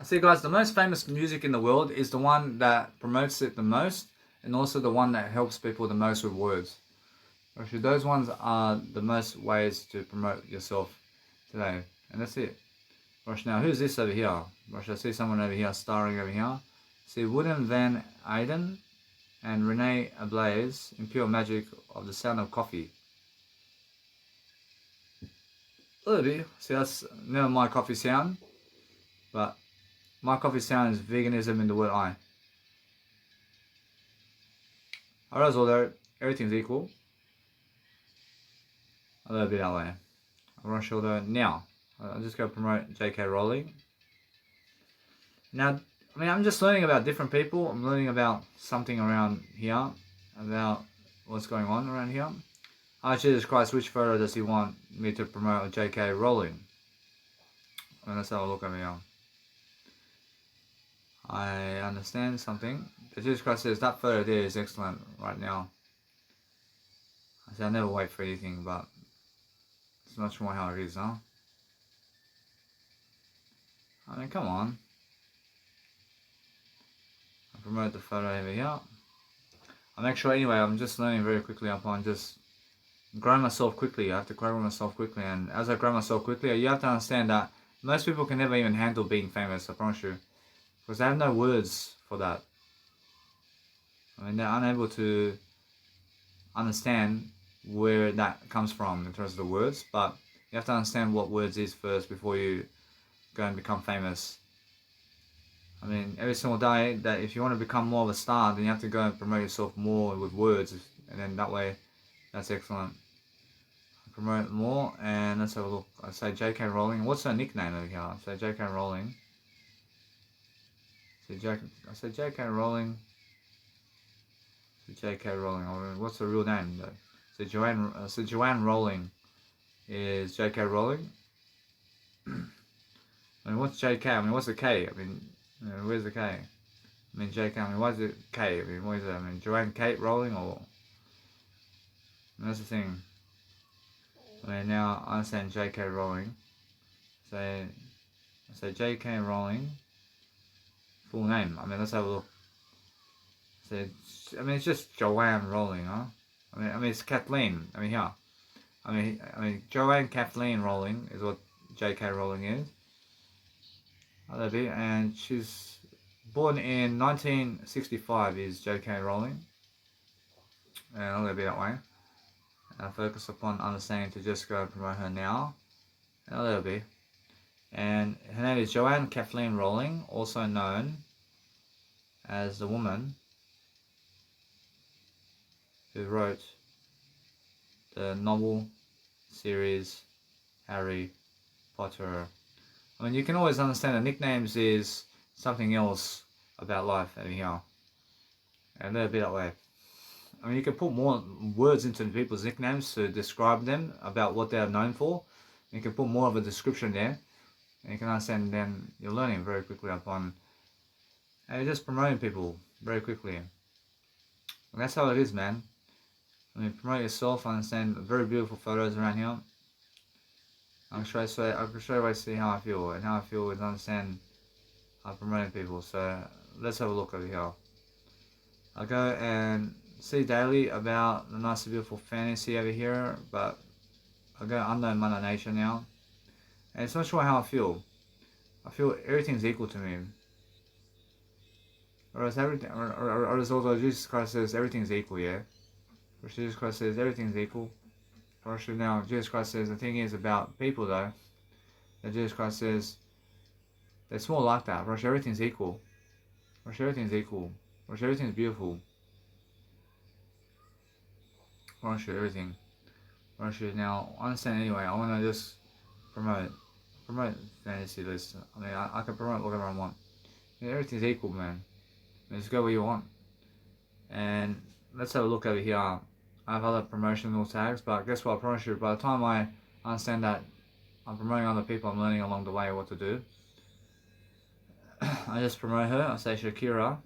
See, guys, the most famous music in the world is the one that promotes it the most, and also the one that helps people the most with words. Actually, those ones are the most ways to promote yourself today, and that's it. Rush, now who's this over here? Rush, I see someone over here starring over here. See Wooden Van Eyden and Renee Ablaze in Pure Magic of the Sound of Coffee. A little bit. See, that's never my coffee sound, but my coffee sound is veganism in the word I. Alright, although everything's equal. A little bit that way. I'm not sure though. Now, I'll just go promote J.K. Rowling. Now, I mean, I'm just learning about different people. I'm learning about something around here, about what's going on around here. Oh, Jesus Christ, which photo does he want me to promote J.K. Rowling? Well, let's have a look over here. I understand something. Jesus Christ says that photo there is excellent right now. I say I never wait for anything, but it's not sure how it is, huh? I mean, come on. I promote the photo over here. I'll make sure anyway, I'm just learning very quickly upon just growing myself quickly. I have to grow myself quickly, and as I grow myself quickly, you have to understand that most people can never even handle being famous, I promise you. Because they have no words for that. I mean, they're unable to understand where that comes from in terms of the words, but you have to understand what words is first before you go and become famous. I mean, every single day, that if you want to become more of a star, then you have to go and promote yourself more with words, and then that way, that's excellent. Promote more, and let's have a look. I say J.K. Rowling. What's her nickname over here? I say J.K. Rowling. I say J.K. Rowling. J.K. Rowling. What's her real name though? So Joanne Rowling is J.K. Rowling. I mean, what's J.K.? I mean, what's the K? I mean, where's the K? I mean, J.K. I mean, why is it K? I mean, what is it? I mean, Joanne Kate Rowling or? And that's the thing. I mean, now I understand J.K. Rowling. So J.K. Rowling. Full name. I mean, let's have a look. So, I mean, it's just Joanne Rowling, huh? I mean, it's Kathleen. I mean, yeah. I mean, Joanne Kathleen Rowling is what J.K. Rowling is. A little bit, and she's born in 1965. Is J.K. Rowling, and a little bit that way. I focus upon understanding to just go and promote her now, a little bit. And her name is Joanne Kathleen Rowling, also known as the woman who wrote the novel series Harry Potter. I mean, you can always understand that nicknames is something else about life over here. And a little bit that way. I mean, you can put more words into people's nicknames to describe them about what they are known for. You can put more of a description there. And you can understand then you're learning very quickly upon and you're just promoting people very quickly. And that's how it is, man. I mean, promote yourself, understand very beautiful photos around here. I can straight away see how I feel, and how I feel is understand how promoting people. So let's have a look over here. I go and see daily about the nice and beautiful fantasy over here, but I go unknown Mother Nature now, and it's not sure how I feel. I feel everything's equal to me. Or as everything, or as although Jesus Christ says everything's equal, yeah. Or Jesus Christ says everything's equal. Or actually now Jesus Christ says the thing is about people though, that Jesus Christ says it's more like that. Or everything's equal. Or everything's equal. Or everything's beautiful. Or everything. Or now understand anyway. I want to just promote fantasy list. I mean, I can promote whatever I want. Yeah, everything's equal, man. Just go where you want. And let's have a look over here. I have other promotional tags, but guess what? I promise you, by the time I understand that I'm promoting other people, I'm learning along the way what to do. I just promote her. I say Shakira.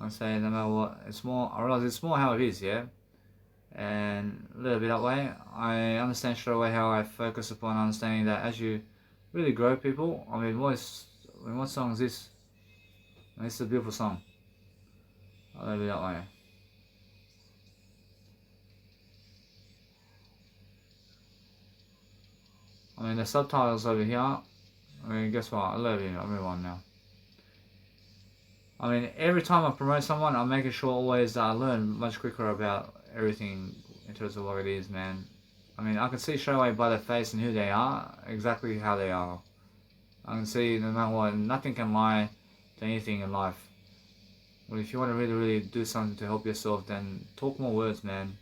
I say no matter what, it's more. I realize it's more how it is, yeah. and a little bit that way. I understand straight away how I focus upon understanding that as you really grow people, what song is this? This is a beautiful song. A little bit that way. I mean, the subtitles over here, I mean, guess what? I love you, I'll move on now. I mean, every time I promote someone, I'm making sure always that I learn much quicker about everything in terms of what it is, man. I mean, I can see straight away by their face and who they are, exactly how they are. I can see no matter what, nothing can lie to anything in life. Well, if you want to really, really do something to help yourself, then talk more words, man.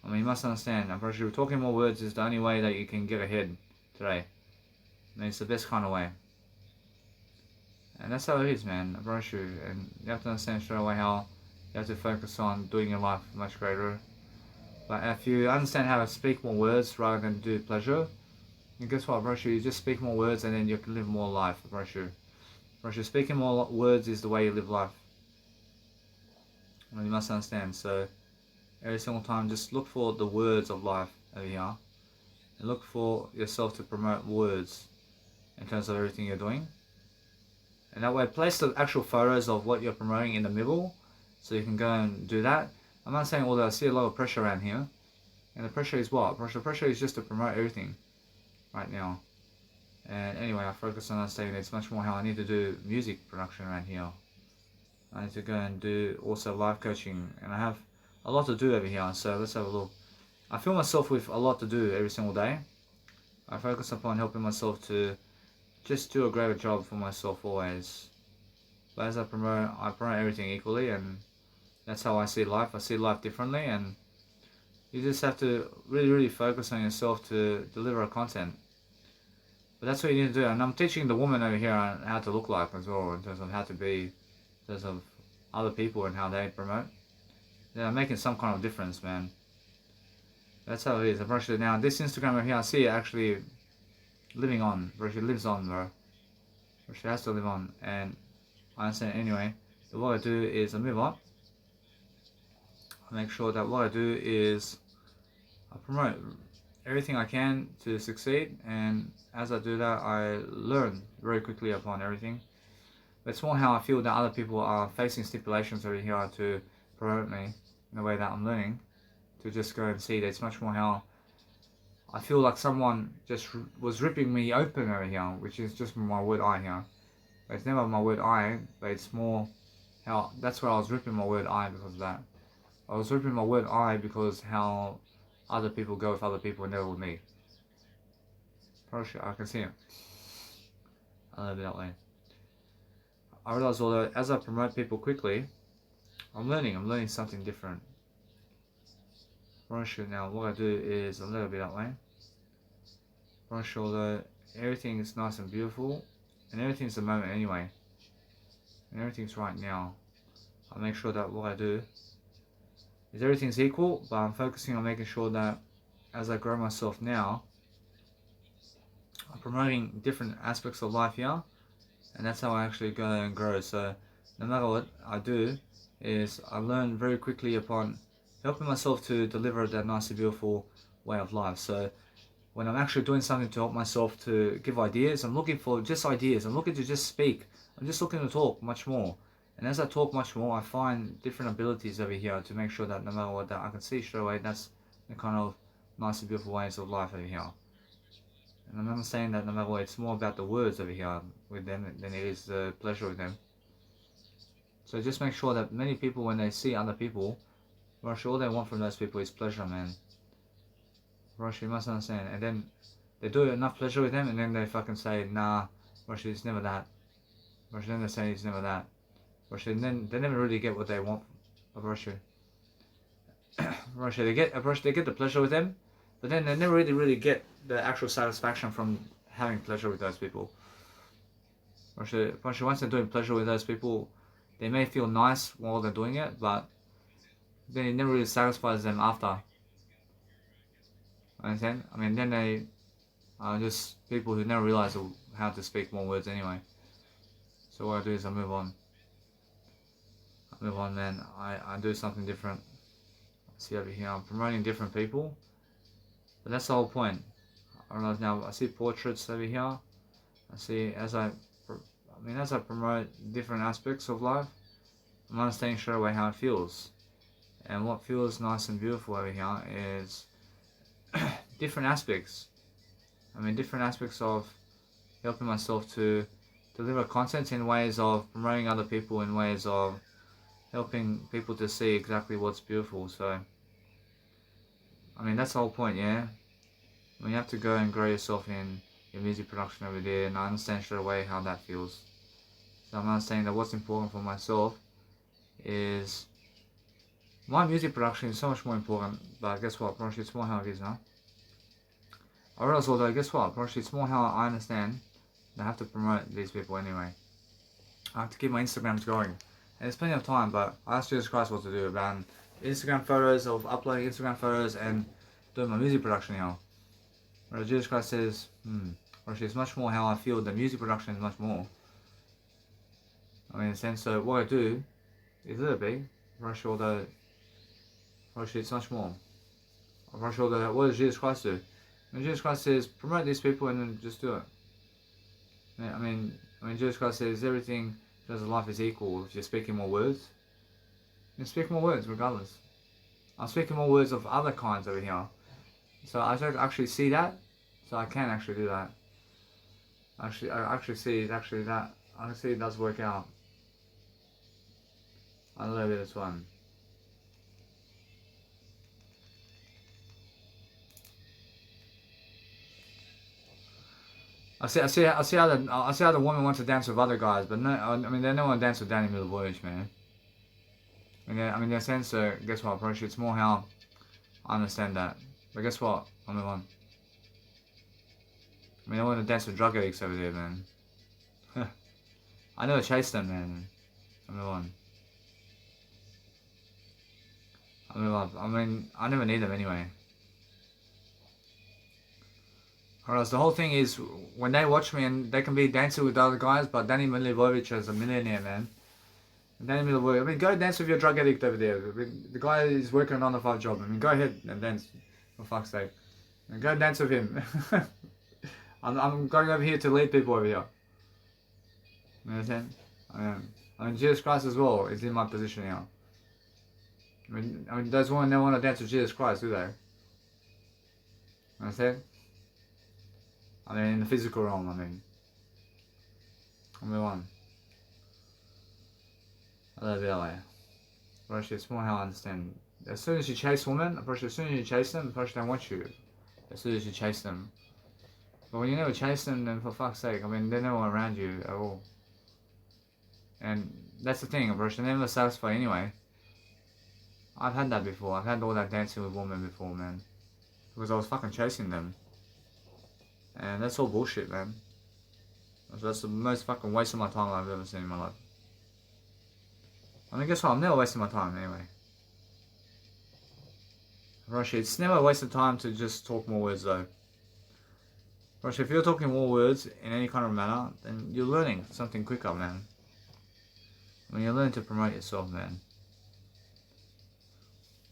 I mean, you must understand, I'm pretty sure talking more words is the only way that you can get ahead today. I mean, it's the best kind of way. And that's how it is, man, I promise you. And you have to understand straight away how you have to focus on doing your life much greater. But if you understand how to speak more words rather than do pleasure, then guess what, I promise you just speak more words and then you can live more life, I promise you. I promise you, speaking more words is the way you live life. Well, you must understand. So every single time, just look for the words of life over here. And look for yourself to promote words in terms of everything you're doing. And that way, place the actual photos of what you're promoting in the middle, so you can go and do that. I'm not saying all that. I see a lot of pressure around here. And the pressure is what? The pressure is just to promote everything right now. And anyway, I focus on understanding it's much more how I need to do music production around here. I need to go and do also life coaching. And I have a lot to do over here. So let's have a look. I feel myself with a lot to do every single day. I focus upon helping myself to just do a greater job for myself always. But as I promote everything equally, and that's how I see life. I see life differently, and you just have to really, really focus on yourself to deliver content. But that's what you need to do. And I'm teaching the woman over here on how to look like as well, in terms of how to be, in terms of other people and how they promote. Yeah, I'm making some kind of difference, man. That's how it is. I brush it now. This Instagram over here, I see it actually living on. Bro, she lives on, bro. She has to live on. And I understand anyway. So what I do is I move on. I make sure that what I do is I promote everything I can to succeed. And as I do that, I learn very quickly upon everything. But it's more how I feel that other people are facing stipulations over here to promote me in the way that I'm learning. To just go and see that it's much more how I feel like someone just was ripping me open over here, which is just my word I here. But it's never my word I, but it's more how, that's where I was ripping my word I because of that. I was ripping my word I because how other people go with other people and never with me. Probably I can see it. I live it that way. I realize although as I promote people quickly, I'm learning something different. Now what I do is a little bit that way. Although everything is nice and beautiful, and everything's the moment anyway, and everything's right now. I make sure that what I do is everything's equal, but I'm focusing on making sure that as I grow myself now, I'm promoting different aspects of life here, and that's how I actually go and grow. So no matter what I do, is I learn very quickly upon helping myself to deliver that nice and beautiful way of life. So when I'm actually doing something to help myself to give ideas, I'm looking for just ideas. I'm looking to just speak. I'm just looking to talk much more. And as I talk much more, I find different abilities over here to make sure that no matter what, that I can see straight away, that's the kind of nice and beautiful ways of life over here. And I'm not saying that no matter what, it's more about the words over here with them than it is the pleasure with them. So just make sure that many people, when they see other people, all they want from those people is pleasure, man. You must understand. And then they do enough pleasure with them, and then they fucking say, nah, it's never that. Then they say it's never that. Then they never really get what they want of Russia. They get the pleasure with them, but then they never really get the actual satisfaction from having pleasure with those people. Once they're doing pleasure with those people, they may feel nice while they're doing it, but then it never really satisfies them after. Understand? I mean, then they are just people who never realize how to speak more words anyway. So what I do is I move on. Man. I do something different. See over here, I'm promoting different people. But that's the whole point. I don't know, now I see portraits over here. I see as I promote different aspects of life, I'm understanding straight away how it feels. And what feels nice and beautiful over here is different aspects. Different aspects of helping myself to deliver content in ways of promoting other people, in ways of helping people to see exactly what's beautiful. So, that's the whole point, yeah? You have to go and grow yourself in your music production over there, and I understand straight away how that feels. So I'm understanding that what's important for myself is my music production is so much more important, but guess what? Probably it's more how it is now. I realize, although, guess what? Probably it's more how I understand that I have to promote these people anyway. I have to keep my Instagrams going. And there's plenty of time, but I asked Jesus Christ what to do about Instagram photos, of uploading Instagram photos and doing my music production now. Whereas Jesus Christ says, actually it's much more how I feel. The music production is much more. In a sense, so what I do is a little big. Although it's much more. Although, what does Jesus Christ do? And Jesus Christ says, promote these people and then just do it. Jesus Christ says everything in life is equal if you're speaking more words. You speak more words regardless. I'm speaking more words of other kinds over here. So I don't actually see that. So I can actually do that. I actually see it actually that. I see it does work out. I love it as one. I see how the woman wants to dance with other guys, but no, they don't want to dance with Danny Milivojevic, man. In a sense, guess what? Probably it's more how I understand that. But guess what? I want to dance with drug addicts over there, man. I never chase them, man. I never need them anyway. Whereas the whole thing is, when they watch me and they can be dancing with other guys, but Danny Milivojevic is a millionaire, man. Danny Milivojevic, go dance with your drug addict over there. The guy is working a 9-to-5 job. Go ahead and dance, for fuck's sake. And go dance with him. I'm going over here to lead people over here. You understand? Jesus Christ as well is in my position now. Those women don't want to dance with Jesus Christ, do they? Understand? In the physical realm, one. I love it that way. But it's more how I understand. As soon as you chase women, as soon as you chase them, they don't want you. As soon as you chase them. But when you never chase them, then for fuck's sake, they're never around you at all. And that's the thing, they're never satisfied anyway. I've had that before. I've had all that dancing with women before, man. Because I was fucking chasing them. And that's all bullshit, man. So that's the most fucking waste of my time I've ever seen in my life. Guess what? I'm never wasting my time anyway. Roshi, it's never a waste of time to just talk more words though. Roshi, if you're talking more words in any kind of manner, then you're learning something quicker, man. You're learning to promote yourself, man.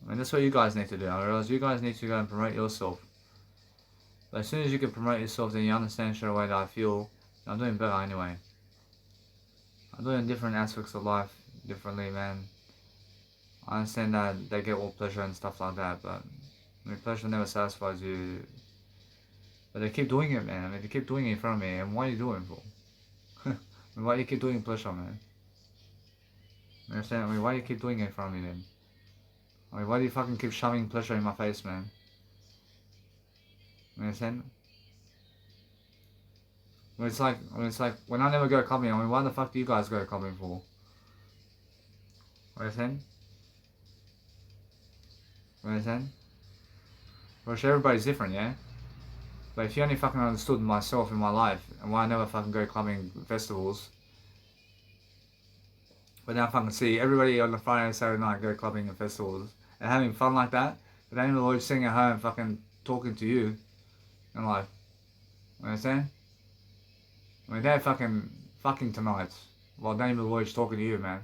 That's what you guys need to do. I realize you guys need to go and promote yourself. But as soon as you can promote yourself, then you understand straight away that I feel I'm doing better anyway. I'm doing different aspects of life differently, man. I understand that they get all pleasure and stuff like that, but pleasure never satisfies you. But they keep doing it, man. They keep doing it in front of me, and why are you doing it for? Why do you keep doing pleasure, man? You understand? Why do you keep doing it in front of me, then? Why do you fucking keep shoving pleasure in my face, man? You understand? It's like when I never go clubbing, why the fuck do you guys go clubbing for? You understand? You understand? Well, everybody's different, yeah? But if you only fucking understood myself in my life, and why I never fucking go clubbing festivals, but now I fucking see everybody on the Friday and Saturday night go clubbing and festivals, and having fun like that, but then the Lord sitting at home fucking talking to you, and like, you understand? They're fucking tonight, while Danny Milivojevic talking to you, man.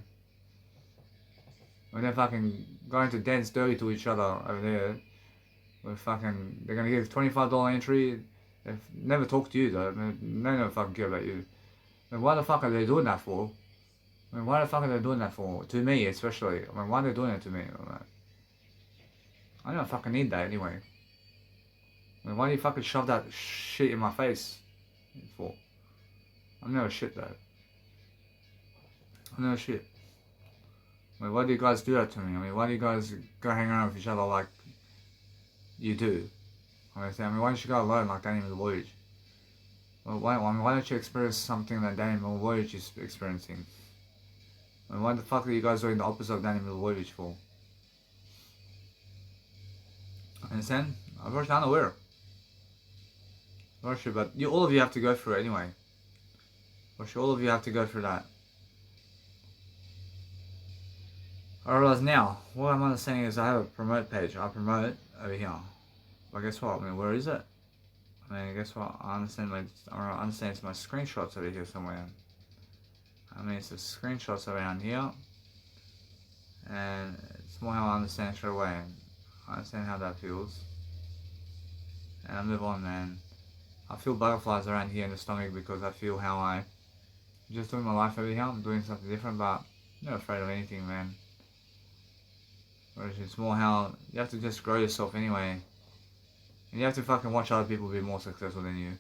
when they're fucking going to dance dirty to each other over there, they're gonna give $25 entry. They've never talked to you though. They never fucking care about you. And why the fuck are they doing that for? I mean, why the fuck are they doing that for? To me, especially. I mean, why are they doing it to me? I don't fucking need that anyway. I mean, why do you fucking shove that shit in my face for? I'm never shit though. I'm never shit. I mean, why do you guys do that to me? I mean, why do you guys go hang around with each other like you do? I mean, why don't you go alone like Danny Milovic? Well, why don't you experience something that Danny Milovic is experiencing? I mean, why the fuck are you guys doing the opposite of Danny Milovic for? Understand? I'm very unaware. For sure, but all of you have to go through it anyway. For sure, all of you have to go through that. I realize now, what I'm understanding is I have a promote page. I promote over here. But guess what? I mean, where is it? I mean, guess what? I understand it's my screenshots over here somewhere. I mean, it's the screenshots around here. And it's more how I understand straight away. I understand how that feels. And I move on, man. I feel butterflies around here in the stomach because I feel how I'm just doing my life over here. I'm doing something different, but I'm not afraid of anything, man. Whereas it's more how you have to just grow yourself anyway. And you have to fucking watch other people be more successful than you.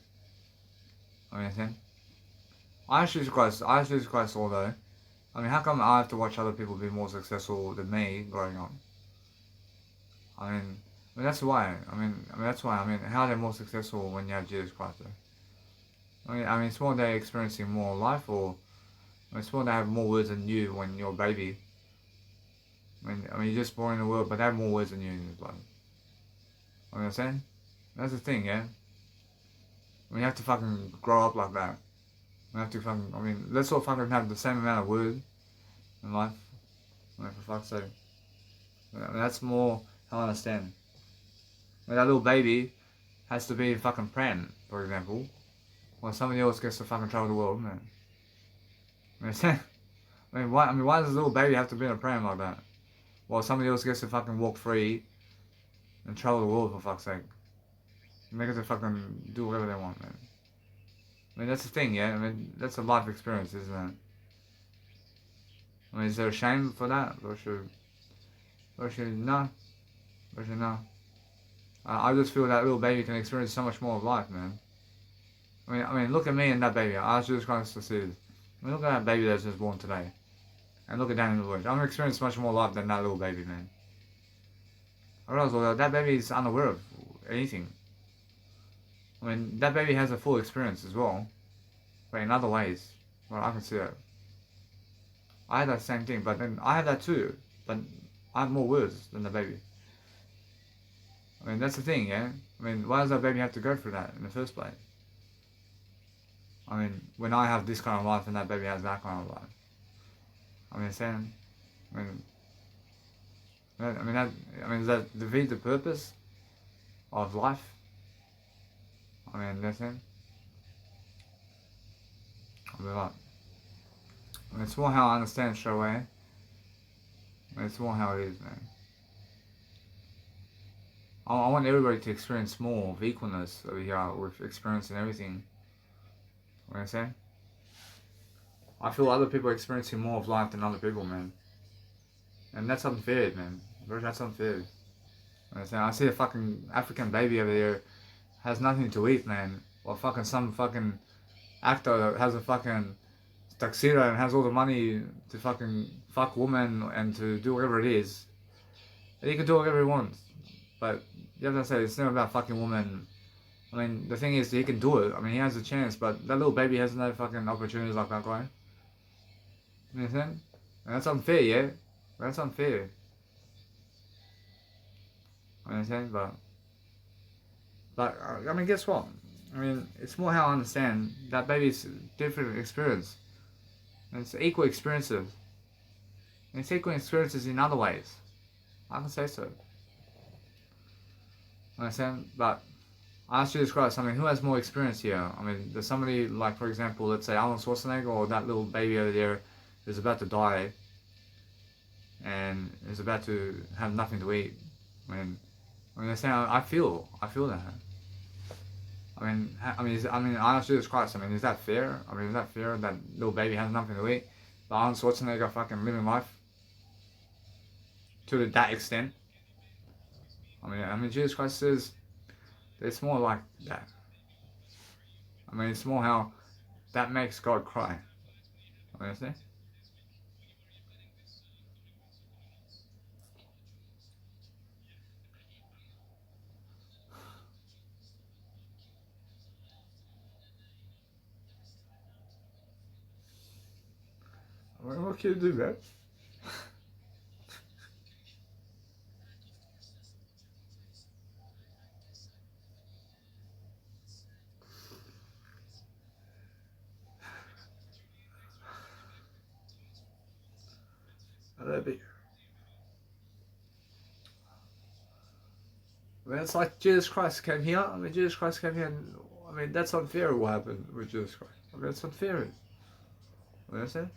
I understand? I actually quite saw though. I mean, how come I have to watch other people be more successful than me growing up? I mean that's why. That's why. I mean, how are they more successful when you have Jesus Christ though? I mean, it's more they're experiencing more life, or it's more they have more words than you when you're a baby. I mean, you're just born in the world, but they have more words than you in your blood. You know what I'm saying? That's the thing, yeah? I mean, you have to fucking grow up like that. You have to fucking, I mean, let's all fucking have the same amount of words in life. I mean, for fuck's sake. I mean, that's more how I understand. I mean, that little baby has to be a fucking pram, for example. While somebody else gets to fucking travel the world, man. You know what I'm saying? Why does a little baby have to be in a pram like that? While somebody else gets to fucking walk free and travel the world, for fuck's sake. And they get to fucking do whatever they want, man. I mean, that's the thing, yeah? I mean, that's a life experience, isn't it? I mean, is there a shame for that? No. No. I just feel that little baby can experience so much more of life, man. I mean, look at me and that baby. I was just trying to see this. I mean, look at that baby that's just born today. And look at Danny Milovic. I'm experiencing much more life than that little baby, man. I realize that baby is unaware of anything. I mean, that baby has a full experience as well. But in other ways. Well, I can see it. I had that same thing, but then I have that too. But I have more words than the baby. I mean, that's the thing, yeah? I mean, why does that baby have to go through that in the first place? I mean, when I have this kind of life and that baby has that kind of life. I mean, saying, does that defeat the purpose of life? I mean, that's it. It's more how I understand straight away. It's more how it is, man. I want everybody to experience more of equalness over here with experience and everything. You know what I'm saying? I feel other people are experiencing more of life than other people, man. And that's unfair, man. That's unfair. You know what I'm saying? I see a fucking African baby over there has nothing to eat, man. Or fucking some fucking actor that has a fucking tuxedo and has all the money to fucking fuck women and to do whatever it is. And he can do whatever he wants. But you have to say, it's never about fucking women. I mean, the thing is, he can do it. I mean, he has a chance, but that little baby has no fucking opportunities like that guy. You know what I'm saying? And that's unfair, yeah? That's unfair. You know what I'm saying? But I mean, guess what? I mean, it's more how I understand that baby's different experience. And it's equal experiences. And it's equal experiences in other ways. I can say so. You understand? But I asked you to describe something. Who has more experience here? I mean, there's somebody like, for example, let's say Arnold Schwarzenegger or that little baby over there who's about to die. and is about to have nothing to eat. When they say, I feel that. I ask Jesus Christ. I mean, is that fair? I mean, is that fair that little baby has nothing to eat, but Arnold Schwarzenegger fucking living life to that extent? I mean, Jesus Christ says it's more like that. I mean, it's more how that makes God cry. You see? I mean, what can you do, man? I mean, it's like Jesus Christ came here. I mean, Jesus Christ came here, and I mean, that's unfair. What happened with Jesus Christ? I mean, it's unfair. You understand?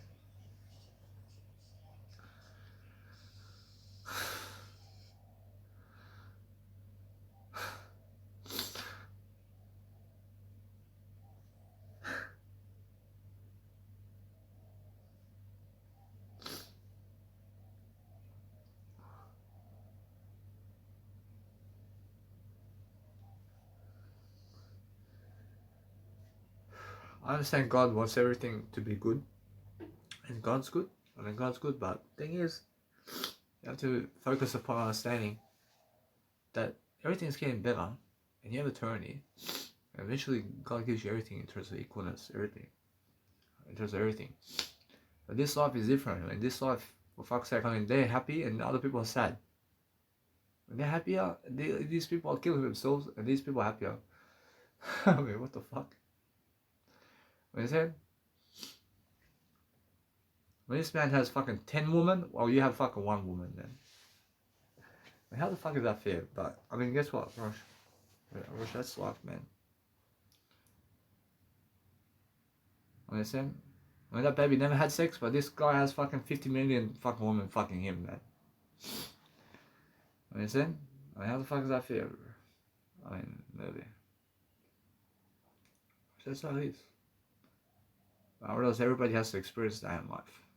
I understand God wants everything to be good, and God's good. I mean, God's good, but the thing is, you have to focus upon understanding that everything's getting better, and you have eternity. Eventually, God gives you everything in terms of equalness, everything, in terms of everything. But this life is different. In this life, for fuck's sake, I mean, they're happy and other people are sad. When they're happier, these people are killing themselves, and these people are happier. I mean, what the fuck? When you said, when this man has fucking 10 women, well, you have fucking 1 woman then. I mean, how the fuck is that fair? But, I mean, guess what, Rush? Rush, that's life, man. Understand? I mean, that baby never had sex, but this guy has fucking 50 million fucking women fucking him, man. Understand? I mean, how the fuck is that fair? I mean, really. That's how it is. Or else everybody has to experience that in life.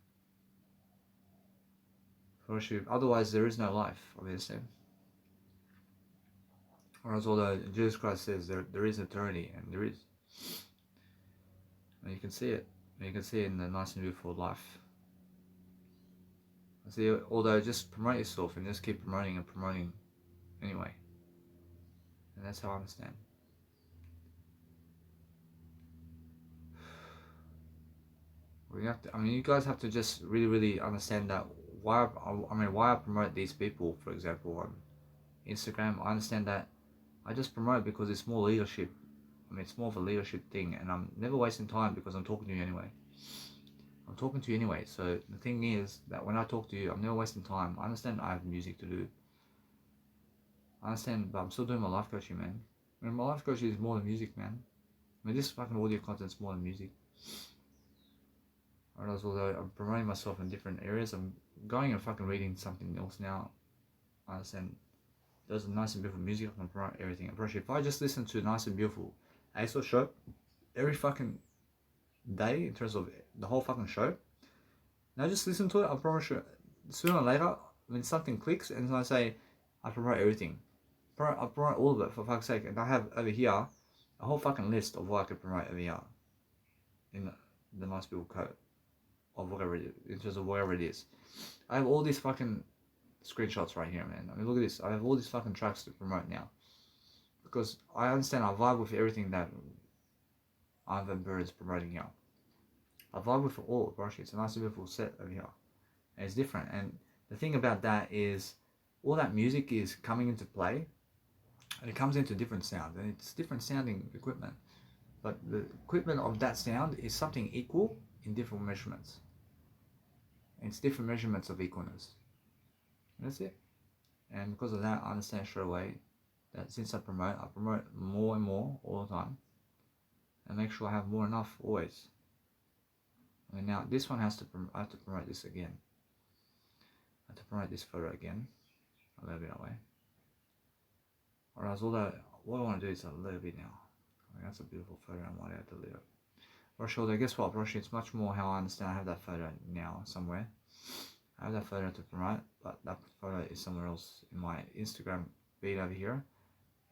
Otherwise, there is no life, obviously. Or else, although Jesus Christ says there is eternity, and there is. And you can see it. And you can see it in the nice and beautiful life. See, although just promote yourself and just keep promoting and promoting anyway. And that's how I understand. You guys have to just really, really understand that why I promote these people, for example, on Instagram. I understand that I just promote because it's more leadership. I mean, it's more of a leadership thing, and I'm never wasting time because I'm talking to you anyway. I'm talking to you anyway, so the thing is that when I talk to you, I'm never wasting time. I understand I have music to do. I understand, but I'm still doing my life coaching, man. I mean, my life coaching is more than music, man. I mean, this fucking audio content's more than music. Although I'm promoting myself in different areas, I'm going and fucking reading something else now. I understand there's a nice and beautiful music, I can promote everything. If I just listen to a nice and beautiful ASOS show every fucking day in terms of the whole fucking show, now just listen to it, I promise you, sooner or later, when something clicks and I say, I promote everything. I promote all of it for fuck's sake, and I have over here a whole fucking list of what I could promote over here in the nice beautiful code of whatever it is, in terms of whatever it is. I have all these fucking screenshots right here, man. I mean, look at this. I have all these fucking tracks to promote now. Because I understand I vibe with everything that Ivan Bird is promoting here. I vibe with it all, bro. It's a nice beautiful set over here. And it's different. And the thing about that is all that music is coming into play and it comes into different sounds. And it's different sounding equipment. But the equipment of that sound is something equal in different measurements. And it's different measurements of equalness. And that's it. And because of that, I understand straight away that since I promote more and more all the time. And make sure I have more enough always. I mean, now this one I have to promote this again. to promote this photo again, a little bit away. Whereas although what I want to do is a little bit now. I mean, that's a beautiful photo. I might have to delete it. Brush shoulder. Guess what, Brush? It's much more how I understand. I have that photo now somewhere. I have that photo to promote, but that photo is somewhere else in my Instagram feed over here.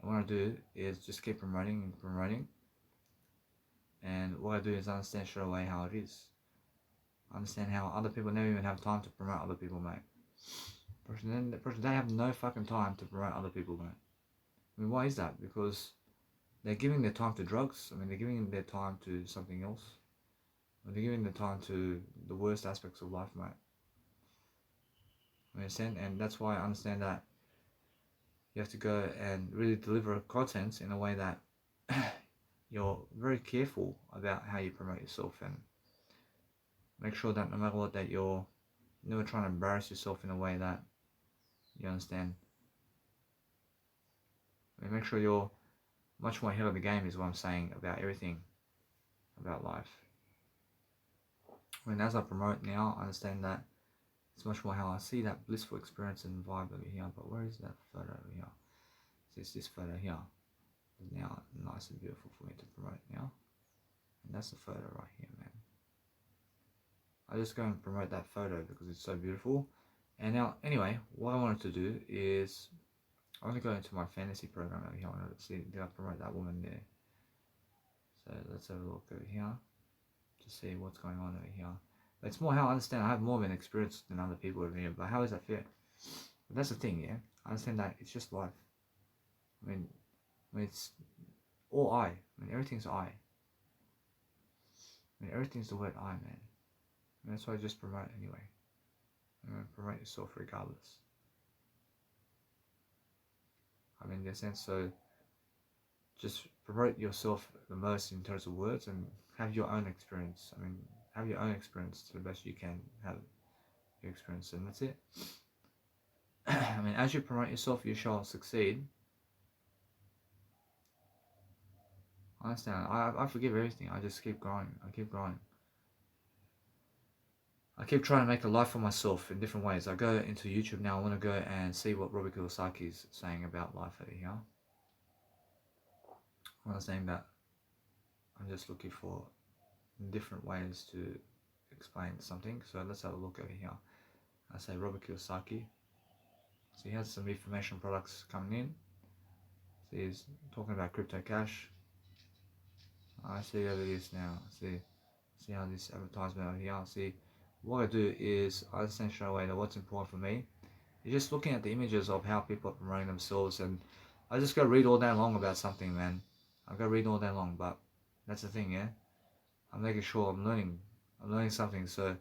And what I do is just keep promoting and promoting. And what I do is understand straight away how it is. Understand how other people never even have time to promote other people, mate. They have no fucking time to promote other people, mate. I mean, why is that? Because they're giving their time to drugs. I mean, they're giving their time to something else. They're giving their time to the worst aspects of life, mate. I understand, and that's why I understand that you have to go and really deliver content in a way that you're very careful about how you promote yourself, and make sure that no matter what, that you're never trying to embarrass yourself in a way that you understand. I mean, make sure you're much more ahead of the game is what I'm saying about everything about life. I mean, as I promote now, I understand that it's much more how I see that blissful experience and vibe over here. But where is that photo over here? So it's this photo here. It's now nice and beautiful for me to promote now. And that's the photo right here, man. I just go and promote that photo because it's so beautiful. And now, anyway, what I wanted to do is I want to go into my fantasy program over here. I want to see, did I promote that woman there? So let's have a look over here to see what's going on over here. But it's more how I understand. I have more of an experience than other people over here. But how is that fair? But that's the thing, yeah. I understand that it's just life. I mean it's all I. I mean, everything's I. I mean, everything's the word I, man. And that's why I just promote anyway. Promote yourself regardless. I mean, in a sense, so just promote yourself the most in terms of words and have your own experience. I mean, have your own experience to the best you can have your experience, and that's it. I mean, as you promote yourself, you shall succeed. I understand. I forgive everything. I just keep growing. I keep growing. I keep trying to make a life for myself in different ways. I go into YouTube now. I want to go and see what Robert Kiyosaki is saying about life over here. When I'm saying that, I'm just looking for different ways to explain something. So let's have a look over here. I say Robert Kiyosaki. So he has some information products coming in. So he's talking about crypto cash. I see over this now. See how this advertisement over here. See, what I do is I understand straight away that what's important for me is just looking at the images of how people are promoting themselves, and I just go read all day long about something, man. I go read all day long, but that's the thing, yeah. I'm making sure I'm learning something. So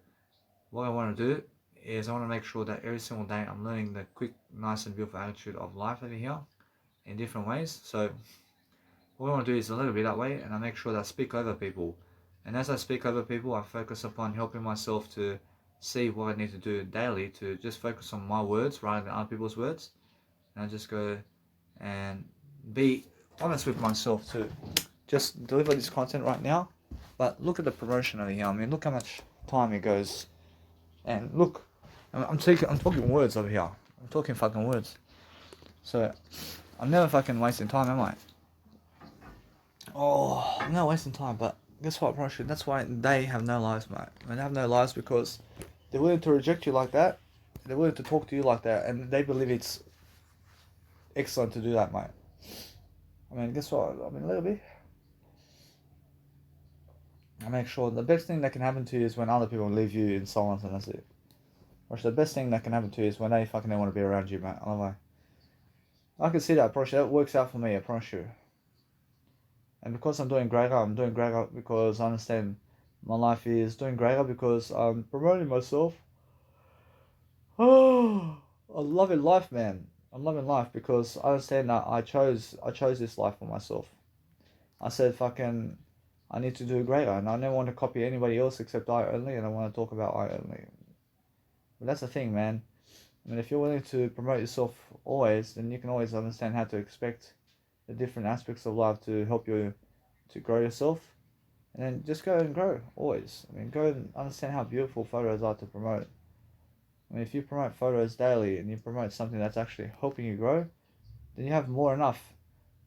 what I want to do is I want to make sure that every single day I'm learning the quick, nice and beautiful attitude of life over here in different ways. So what I want to do is a little bit that way, and I make sure that I speak over people. And as I speak over people, I focus upon helping myself to see what I need to do daily to just focus on my words rather than other people's words. And I just go and be honest with myself to just deliver this content right now. But look at the promotion over here. I mean, look how much time it goes. And look, I'm talking words over here. I'm talking fucking words. So I'm never fucking wasting time, am I? Oh, I'm not wasting time, but guess what, Russian? That's why they have no lives, mate. They have no lives because they're willing to reject you like that. They're willing to talk to you like that, and they believe it's excellent to do that, mate. I mean, guess what? I mean, a little bit. I make sure the best thing that can happen to you is when other people leave you in silence, and that's it. Or the best thing that can happen to you is when they fucking don't want to be around you, mate. I don't know. I can see that, Prosh. That works out for me, I promise you. And because I'm doing greater because I understand my life is doing greater because I'm promoting myself. Oh, I'm loving life, man. I'm loving life because I understand that I chose this life for myself. I said fucking I need to do greater, and I never want to copy anybody else except I only, and I want to talk about I only. But that's the thing, man. I mean, if you're willing to promote yourself always, then you can always understand how to expect the different aspects of life to help you to grow yourself. And then just go and grow, always. I mean, go and understand how beautiful photos are to promote. I mean, if you promote photos daily and you promote something that's actually helping you grow, then you have more enough.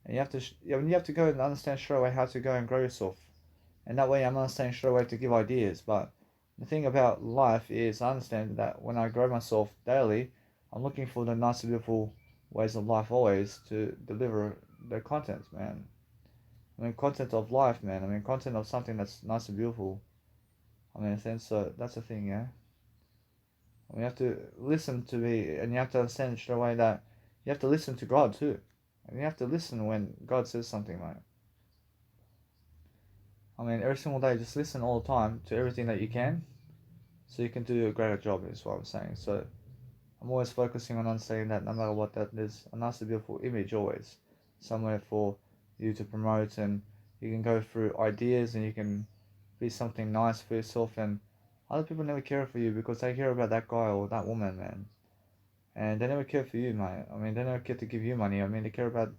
And you have to, you have to go and understand straight away how to go and grow yourself. And that way I'm understanding straight away to give ideas. But the thing about life is I understand that when I grow myself daily, I'm looking for the nice, beautiful ways of life always to deliver the content, man. I mean, content of life, man. I mean, content of something that's nice and beautiful. I mean, in a sense, so that's the thing, yeah. And you have to listen to me, and you have to understand straight away that you have to listen to God too. And you have to listen when God says something, right? I mean, every single day, just listen all the time to everything that you can, so you can do a greater job, is what I'm saying. So I'm always focusing on understanding that no matter what, that there's a nice, beautiful image always, somewhere for you to promote, and you can go through ideas, and you can be something nice for yourself, and other people never care for you because they care about that guy or that woman, man. And they never care for you, mate. I mean, they never care to give you money. I mean, they care about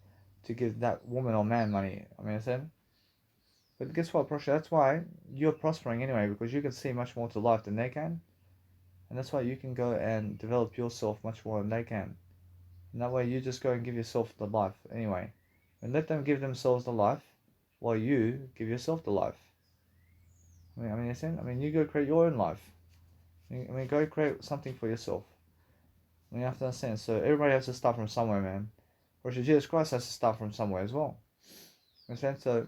to give that woman or man money. I mean, I said, but guess what, Prosher? That's why you're prospering anyway, because you can see much more to life than they can. And that's why you can go and develop yourself much more than they can. And that way you just go and give yourself the life anyway. And let them give themselves the life while you give yourself the life. I mean, you go create your own life. I mean, go create something for yourself. I mean, you have to understand. So everybody has to start from somewhere, man. Or Jesus Christ has to start from somewhere as well. Understand? So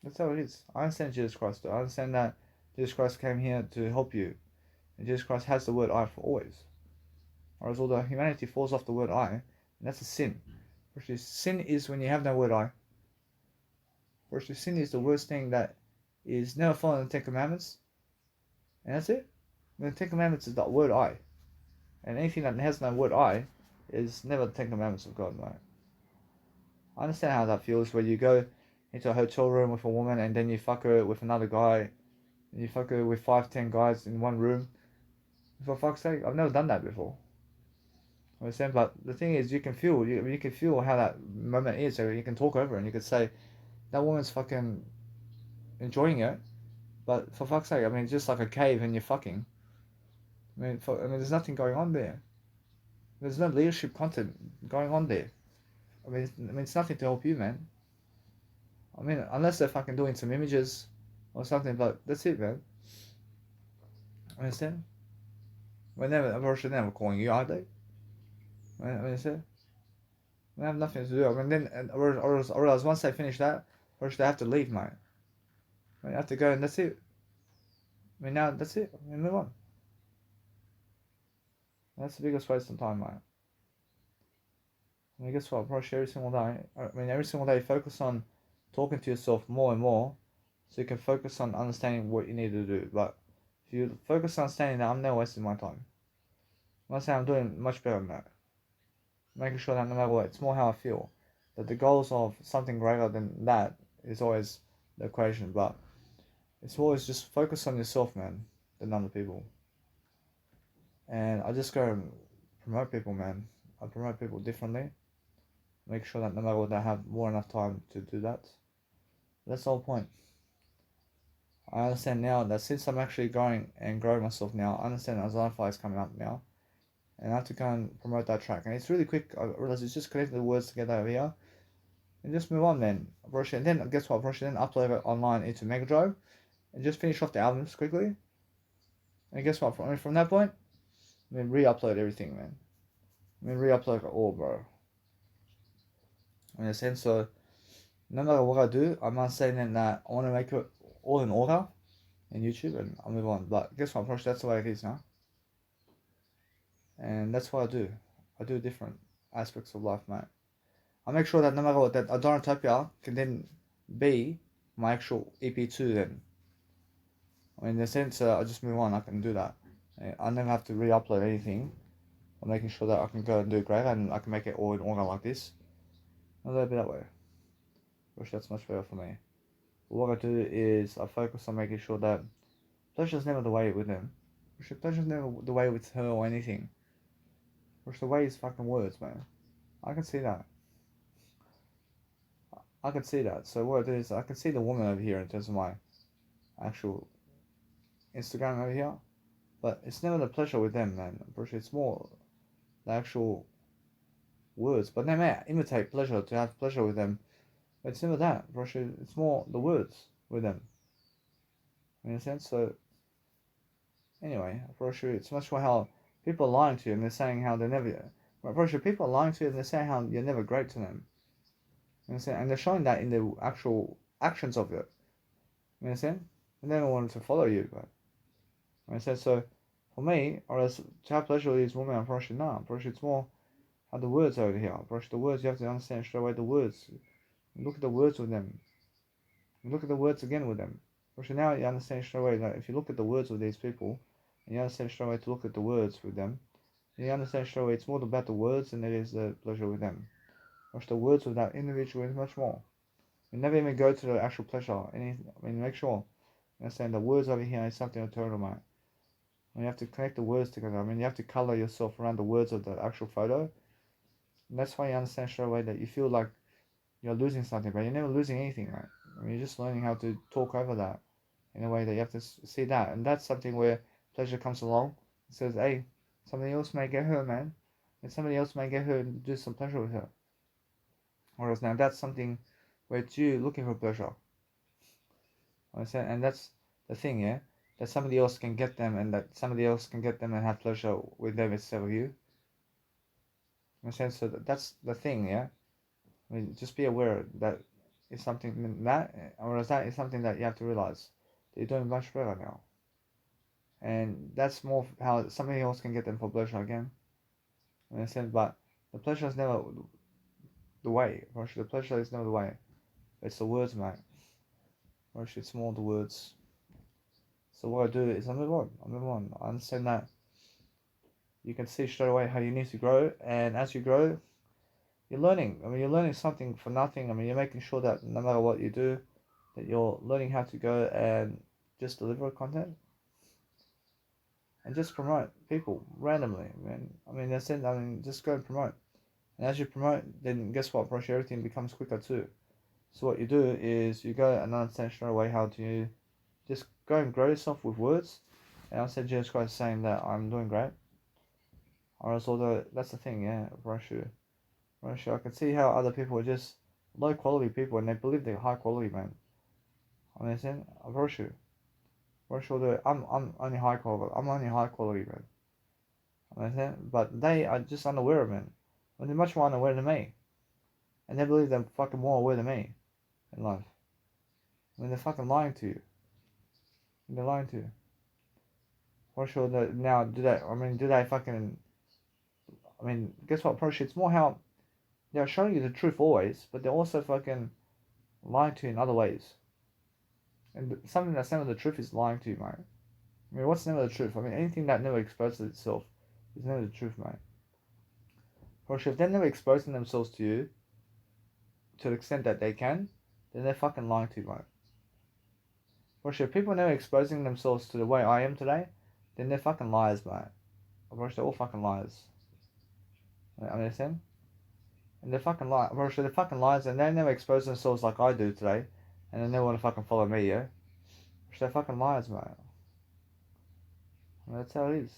that's how it is. I understand Jesus Christ. I understand that Jesus Christ came here to help you. And Jesus Christ has the word I for always. Whereas all the humanity falls off the word I, and that's a sin. Firstly, sin is when you have no word I. Firstly, sin is the worst thing that is never following the Ten Commandments. And that's it. The Ten Commandments is the word I. And anything that has no word I is never the Ten Commandments of God, right? I understand how that feels where you go into a hotel room with a woman and then you fuck her with another guy. And you fuck her with 5, 10 guys in one room. For fuck's sake, I've never done that before. Understand? But the thing is, you can feel how that moment is. So you can talk over it and you can say that woman's fucking enjoying it. But for fuck's sake, I mean, it's just like a cave and you're fucking. There's nothing going on there. There's no leadership content going on there. It's nothing to help you, man. I mean, unless they're fucking doing some images or something, but that's it, man. Understand? They're never calling you, are they? Understand? They have nothing to do. I mean, then, or else once they finish that, or they have to leave, mate. They have to go and that's it. I mean, now that's it. I mean, move on. That's the biggest waste of time, mate. I mean, guess what? Approach every single day. I mean, every single day, focus on talking to yourself more and more, so you can focus on understanding what you need to do. But if you focus on understanding that, I'm never wasting my time. I'm saying I'm doing much better than that. Making sure that no matter what, it's more how I feel. That the goals of something greater than that is always the equation. But it's always just focus on yourself, man, than other people. And I just go and promote people, man. I promote people differently. Make sure that no matter what, I have more enough time to do that. That's the whole point. I understand now that since I'm actually going and growing myself now, I understand that Zonify is coming up now. And I have to go and promote that track. And it's really quick. I realize it's just connecting the words together over here. And just move on, man. And then, guess what? Then upload it online into Mega Drive. And just finish off the albums quickly. And guess what? From that point, re-upload everything, man. Re-upload it all, bro. In a sense, so no matter what I do, I'm not saying that I want to make it all in order in YouTube and I'll move on. But guess what, Prosh, that's the way it is now. And that's what I do. I do different aspects of life, mate. I make sure that no matter what, that Adonatopia can then be my actual EP2 then. I mean, in a sense, I just move on, I can do that. I never have to re-upload anything. I'm making sure that I can go and do great and I can make it all in order like this. I'll do it that way. Which that's much better for me. But what I do is I focus on making sure that pleasure's never the way with them. Pleasure's never the way with her or anything. Which the way is fucking words, man. I can see that. I can see that. So what I do is I can see the woman over here in terms of my actual Instagram over here. But it's never the pleasure with them, man. It's more the actual words. But they may imitate pleasure to have pleasure with them. But it's never that. It's more the words with them. In a sense, so anyway, it's much more how people are lying to you and they're saying how they're never. People are lying to you and they're saying how you're never great to them. You understand? And they're showing that in the actual actions of it. You understand? And they don't want to follow you, but you understand? So for me, or else to have pleasure with these women, unfortunately, no. Unfortunately, it's more how the words over here. Unfortunately, the words you have to understand straight away. The words. You look at the words with them. You look at the words again with them. Unfortunately, now you understand straight away that if you look at the words with these people, and you understand straight away to look at the words with them, you understand straight away it's more about the words than it is the pleasure with them. Which the words with that individual is much more. You never even go to the actual pleasure. Make sure you understand the words over here is something eternal, mate. And you have to connect the words together. You have to color yourself around the words of the actual photo. And that's why you understand straight away that you feel like you're losing something, but you're never losing anything, right? You're just learning how to talk over that in a way that you have to see that. And that's something where pleasure comes along. It says, hey, somebody else may get her, man. And somebody else may get her and do some pleasure with her. Whereas now that's something where it's you looking for pleasure. Understand? And that's the thing, yeah? That somebody else can get them and that somebody else can get them and have pleasure with them instead of you. Understand? So that's the thing, yeah? Just be aware that it's something that is something that you have to realize that you're doing much better now. And that's more how somebody else can get them for pleasure again. Understand? But the pleasure is never the way. The pleasure is never the way. It's the words, mate. It's more the words. So what I do is I move on. I understand that you can see straight away how you need to grow, and as you grow, you're learning. You're learning something for nothing. You're making sure that no matter what you do, that you're learning how to go and just deliver content and just promote people randomly, man. That's it. Just go and promote. And as you promote, then guess what? Brush everything becomes quicker too. So what you do is you go and understand straight away how to just go and grow yourself with words. And I said Jesus Christ saying that I'm doing great. Or else, although that's the thing, yeah, Russia, I can see how other people are just low quality people and they believe they're high quality, man. Understand? Russia, although I'm only high quality, man. Understand? But they are just unaware, man. They're much more unaware than me, and they believe they're fucking more aware than me in life. They're fucking lying to you. They're lying to you. Russia, now do they? Do they fucking? Guess what, Russia? It's more how they're showing you the truth always, but they're also fucking lying to you in other ways. And something that's never the truth is lying to you, mate. What's never the truth? Anything that never exposes itself is never the truth, mate. For sure, if they're never exposing themselves to you to the extent that they can, then they're fucking lying to you, mate. For sure, if people are never exposing themselves to the way I am today, then they're fucking liars, mate. For sure, they're all fucking liars. Understand? And they're fucking liars. For sure, they're fucking liars, and they never expose themselves like I do today, and then they want to fucking follow me, yeah? For sure, they're fucking liars, mate. That's how it is.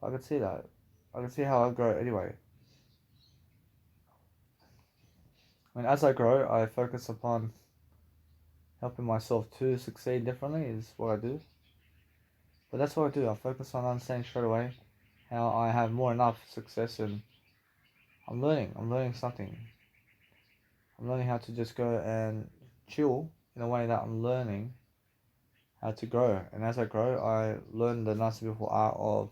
I can see that. I can see how I grow anyway. As I grow, I focus upon helping myself to succeed differently is what I do. But that's what I do. I focus on understanding straight away how I have more enough success and I'm learning. I'm learning something. I'm learning how to just go and chill in a way that I'm learning how to grow. And as I grow, I learn the nice beautiful art of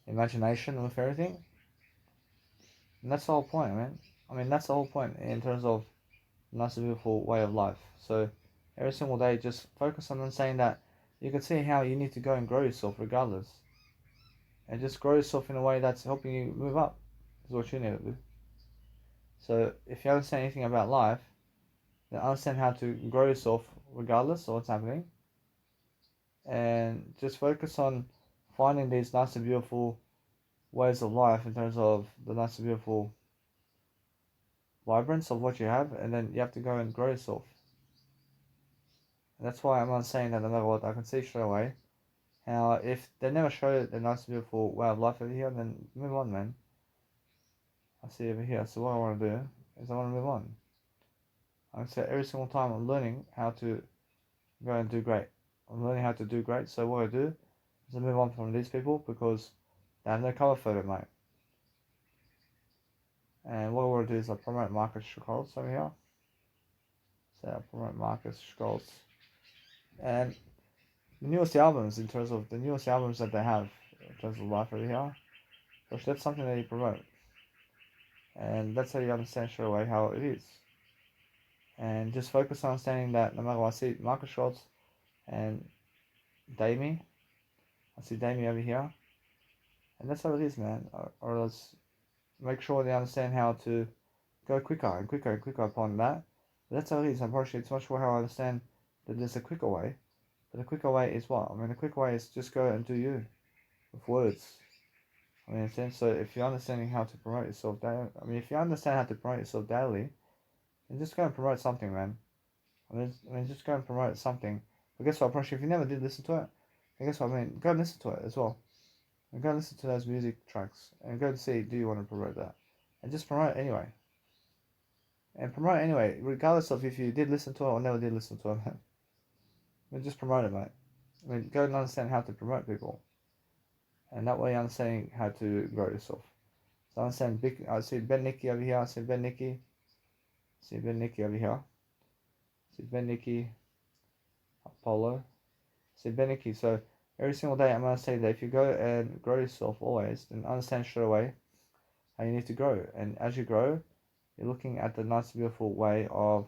imagination with everything. And that's the whole point, man. That's the whole point in terms of a nice beautiful way of life. So every single day, just focus on saying that you can see how you need to go and grow yourself regardless. And just grow yourself in a way that's helping you move up is what you need to do. So if you understand anything about life, then understand how to grow yourself regardless of what's happening. And just focus on finding these nice and beautiful ways of life in terms of the nice and beautiful vibrance of what you have, and then you have to go and grow yourself. And that's why I'm not saying that no matter what, I can see straight away how if they never show the nice beautiful way of life over here, then move on, man. I see over here. So what I want to do is I want to move on. I say every single time I'm learning how to go and do great. I'm learning how to do great. So what I do is I move on from these people because they have no cover photo, mate. And what I want to do is I promote Marcus Scholes over here. So I promote Marcus Scholes. And the newest albums, in terms of the newest albums that they have, in terms of life over here, gosh, that's something that you promote. And that's how you understand straight away how it is. And just focus on understanding that no matter what I see Marcus Schultz and Damie, I see Damie over here. And that's how it is, man. Or else make sure they understand how to go quicker and quicker and quicker upon that. But that's how it is. Unfortunately, it's much more how I understand that there's a quicker way. But the quicker way is what? I mean, the quicker way is just go and do you with words. I mean, so if you're understanding how to promote yourself daily, if you understand how to promote yourself daily, then just go and promote something, man. Just go and promote something. But guess what? If you never did listen to it, then guess what? Go and listen to it as well. And go and listen to those music tracks and go and see, do you want to promote that? And just promote it anyway. And promote it anyway, regardless of if you did listen to it or never did listen to it. Just promote it, mate. Go and understand how to promote people. And that way you're understanding how to grow yourself. So I understand I see Ben Nicky over here, I see Ben Nicky. See Ben Nicky over here. See Ben Nicky. Apollo. See Ben Nicky. So every single day I'm going to say that if you go and grow yourself always, then understand straight away how you need to grow. And as you grow, you're looking at the nice, beautiful way of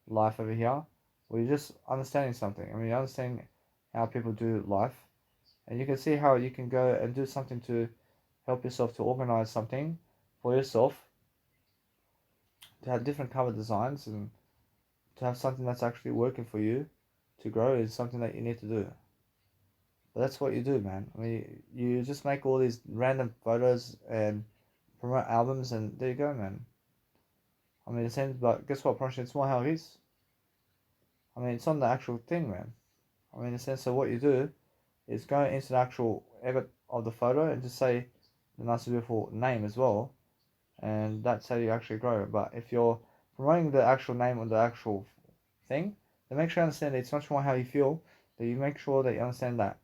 life over here, where you're just understanding something. You're understanding how people do life. And you can see how you can go and do something to help yourself to organize something for yourself, to have different cover designs and to have something that's actually working for you to grow is something that you need to do. But that's what you do, man. You just make all these random photos and promote albums, and there you go, man. The same, but guess what, Project? It's more how it is. It's on the actual thing, man. In the sense of what you do is go into the actual edit of the photo and just say the nice beautiful name as well, and that's how you actually grow. But if you're promoting the actual name of the actual thing, then make sure you understand that it's much more how you feel, that you make sure that you understand that.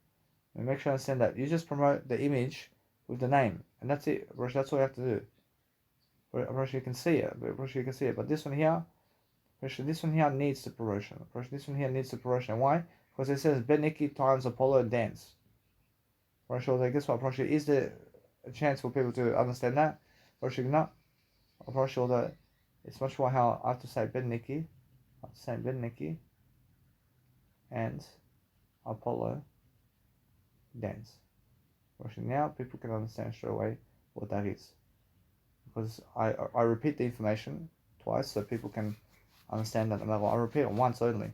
And make sure you understand that you just promote the image with the name, and that's it, Rosh. That's all you have to do. Rosh, you can see it, but this one here, Rosh, this one here needs the promotion. Rosh, this one here needs the promotion. Why? Because it says Ben Nicky times Apollo dance. Rosh, guess what, Rosh, is there a chance for people to understand that? Rosh, not. Rosh, it's much more how I have to say Ben Nicky. I have to say Ben Nicky and Apollo dance. Now people can understand straight away what that is, because I repeat the information twice so people can understand that. I repeat it once only.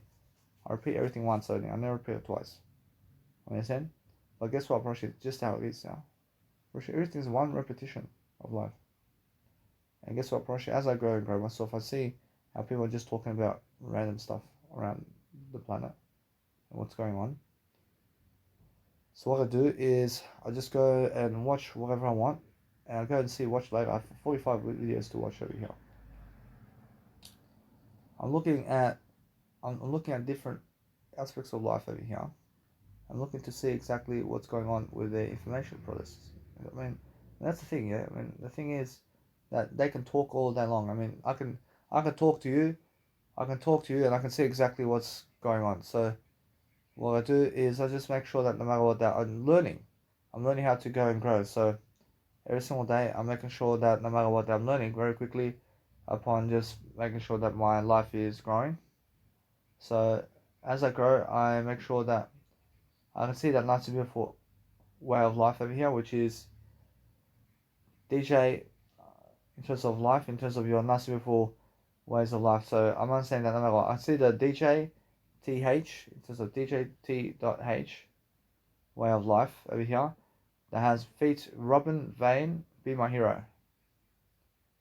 I repeat everything once only. I never repeat it twice. Understand? But guess what, Roshi? Just how it is now. Roshi, everything's one repetition of life. And guess what, Roshi? As I grow and grow myself, I see how people are just talking about random stuff around the planet and what's going on. So what I do is I just go and watch whatever I want, and I go and watch later. I have 45 videos to watch over here. I'm looking at different aspects of life over here. I'm looking to see exactly what's going on with the information process. That's the thing, yeah. The thing is that they can talk all day long. I can talk to you, and I can see exactly what's going on. So what I do is I just make sure that no matter what that I'm learning how to go and grow. So every single day I'm making sure that no matter what I'm learning very quickly upon just making sure that my life is growing. So as I grow, I make sure that I can see that nice and beautiful way of life over here, which is DJ in terms of life, in terms of your nice and beautiful ways of life. So I'm understanding that no matter what, I see the DJ TH in terms of DJ T.H way of life over here that has feet Robin Vane, be my hero.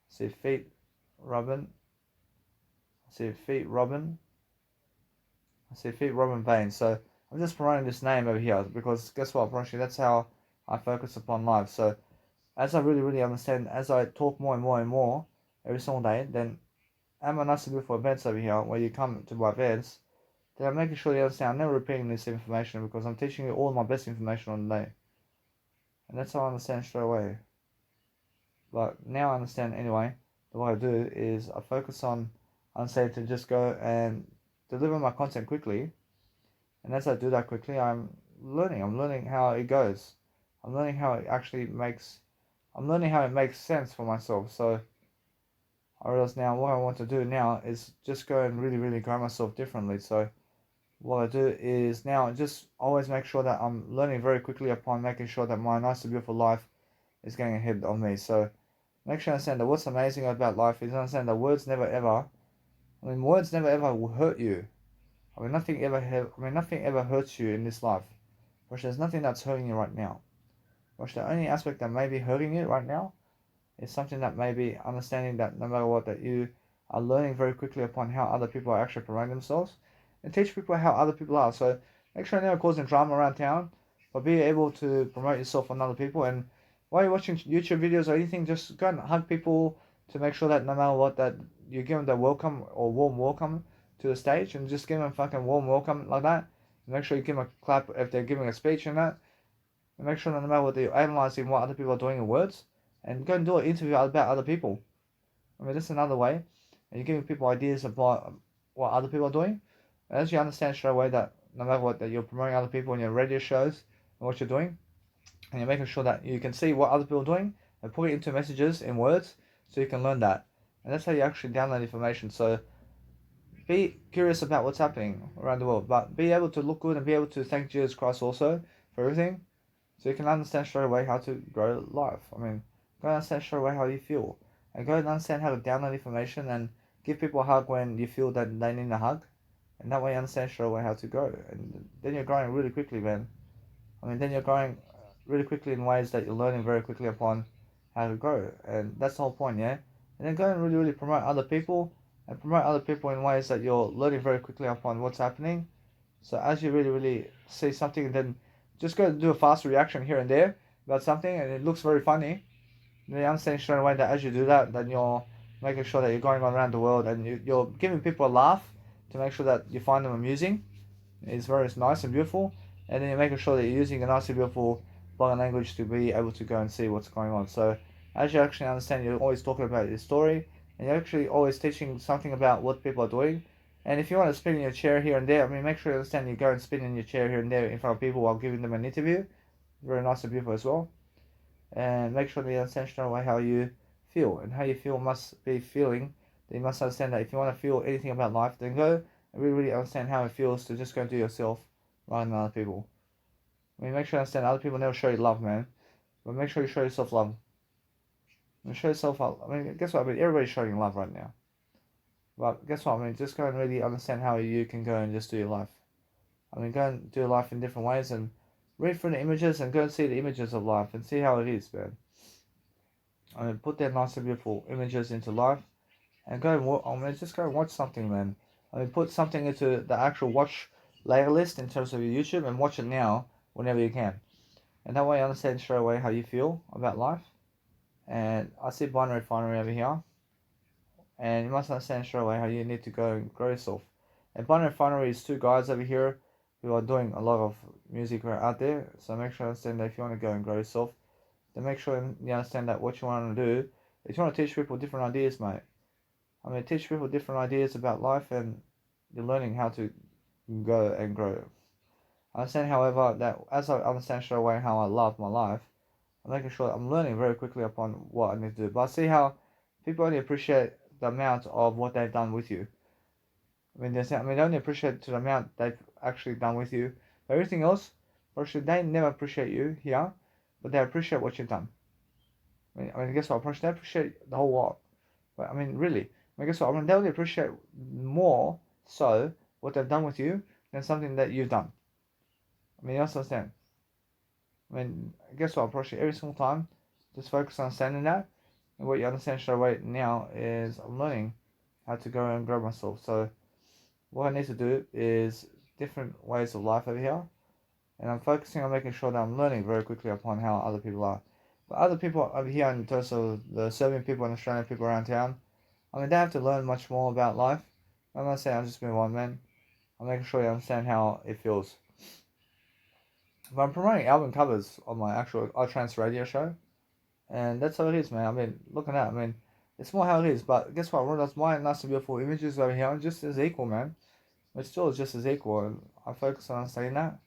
See feet Robin. I see feet Robin Vane. So I'm just promoting this name over here because guess what, Proshi, that's how I focus upon life. So as I really, really understand, as I talk more and more and more every single day, then at my nice and beautiful events over here, where you come to my events, then I'm making sure you understand I'm never repeating this information because I'm teaching you all my best information on the day. And that's how I understand straight away. But now I understand anyway, what I do is I focus on, I say to just go and deliver my content quickly. And as I do that quickly, I'm learning how it goes. I'm learning how it actually makes, I'm learning how it makes sense for myself. So I realize now what I want to do now is just go and really, really grow myself differently. So what I do is now just always make sure that I'm learning very quickly upon making sure that my nice and beautiful life is getting ahead of me. So make sure you understand that what's amazing about life is understand that words never ever, words never ever will hurt you. Nothing ever hurts you in this life. Which there's nothing that's hurting you right now. Which the only aspect that may be hurting you right now is something that may be understanding that no matter what, that you are learning very quickly upon how other people are actually promoting themselves and teach people how other people are. So make sure you're never causing drama around town, but be able to promote yourself on other people. And while you're watching YouTube videos or anything, just go and hug people to make sure that no matter what, that you give them the welcome or warm welcome to the stage, and just give them a fucking warm welcome like that. And make sure you give them a clap if they're giving a speech and that. And make sure that no matter what, they're analyzing what other people are doing in words, and go and do an interview about other people. That's another way. And you're giving people ideas about what other people are doing. And as you understand straight away that no matter what, that you're promoting other people in your radio shows and what you're doing, and you're making sure that you can see what other people are doing and put it into messages in words so you can learn that. And that's how you actually download information. So be curious about what's happening around the world, but be able to look good and be able to thank Jesus Christ also for everything so you can understand straight away how to grow life. Go and understand straight away how you feel. And go and understand how to download information and give people a hug when you feel that they need a hug. And that way you understand straight away how to grow. And then you're growing really quickly, man. Then you're growing really quickly in ways that you're learning very quickly upon how to grow. And that's the whole point, yeah? And then go and really, really promote other people and promote other people in ways that you're learning very quickly upon what's happening. So as you really, really see something, then just go do a fast reaction here and there about something, and it looks very funny. Then you understand straight away that as you do that, then you're making sure that you're going around the world and you're giving people a laugh to make sure that you find them amusing. It's very nice and beautiful, and then you're making sure that you're using a nice and beautiful body language to be able to go and see what's going on. So as you actually understand, you're always talking about your story, and you're actually always teaching something about what people are doing. And if you want to spin in your chair here and there, make sure you understand you go and spin in your chair here and there in front of people while giving them an interview. Very nice and beautiful as well. And make sure that you understand straight away how you feel, and how you feel must be feeling. That you must understand that if you want to feel anything about life, then go and really understand how it feels to just go and do yourself rather than other people. Make sure you understand other people never show you love, man. But make sure you show yourself love. And show yourself love. Guess what? Everybody's showing love right now. But guess what? Just go and really understand how you can go and just do your life. Go and do your life in different ways and read through the images and go and see the images of life and see how it is, man. Put their nice and beautiful images into life and go and just go and watch something, man. Put something into the actual watch later list in terms of your YouTube and watch it now whenever you can. And that way you understand straight away how you feel about life. And I see Binary Refinery over here. And you must understand straight away how you need to go and grow yourself. And Binary Refinery is two guys over here who are doing a lot of music out there. So make sure you understand that if you want to go and grow yourself, then make sure you understand that what you want to do is you want to teach people different ideas, mate. Teach people different ideas about life, and you're learning how to go and grow. I understand, however, that as I understand straight away how I love my life, I'm making sure I'm learning very quickly upon what I need to do. But I see how people only appreciate the amount of what they've done with you. They only appreciate to the amount they've actually done with you. But everything else, actually, they never appreciate you here, but they appreciate what you've done. Guess what? They appreciate the whole lot. But really, guess what? They only appreciate more so what they've done with you than something that you've done. You also understand. Guess what? Appreciate every single time. Just focus on understanding that. And what you understand straight away now is I'm learning how to go and grow myself. So what I need to do is different ways of life over here, and I'm focusing on making sure that I'm learning very quickly upon how other people are. But other people over here, in terms of the Serbian people and Australian people around town, I mean, they have to learn much more about life. I'm not saying I'm just being one man. I'm making sure you understand how it feels. But I'm promoting album covers on my actual iTrans radio show, and that's how it is, man. I mean, looking at, I mean, it's more how it is. But guess what? That's my nice and beautiful images over here are just as equal, man. It still is just as equal, and I focus on saying that.